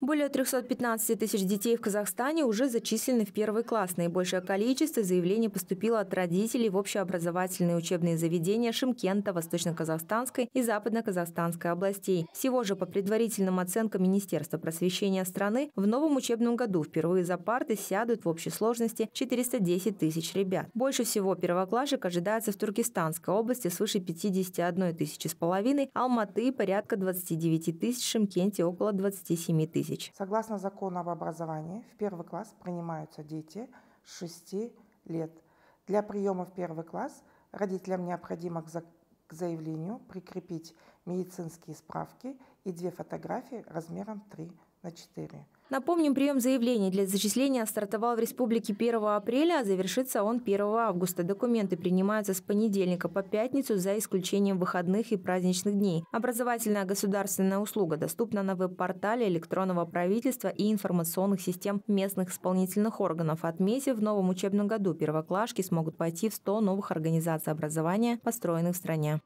Более 315 тысяч детей в Казахстане уже зачислены в первый класс. Наибольшее количество заявлений поступило от родителей в общеобразовательные учебные заведения Шымкента, Восточно-Казахстанской и Западно-Казахстанской областей. Всего же, по предварительным оценкам Министерства просвещения страны, в новом учебном году впервые за парты сядут в общей сложности 410 тысяч ребят. Больше всего первоклашек ожидается в Туркестанской области свыше 51 тысячи с половиной, Алматы порядка 29 тысяч, в Шымкенте около 27 тысяч. Согласно закону об образовании, в первый класс принимаются дети с 6 лет. Для приема в первый класс родителям необходимо к заявлению прикрепить медицинские справки и 2 фотографии размером 3×4. Напомним, прием заявлений для зачисления стартовал в республике 1 апреля, а завершится он 1 августа. Документы принимаются с понедельника по пятницу за исключением выходных и праздничных дней. Образовательная государственная услуга доступна на веб-портале электронного правительства и информационных систем местных исполнительных органов. Отметив, в новом учебном году первоклашки смогут пойти в 100 новых организаций образования, построенных в стране.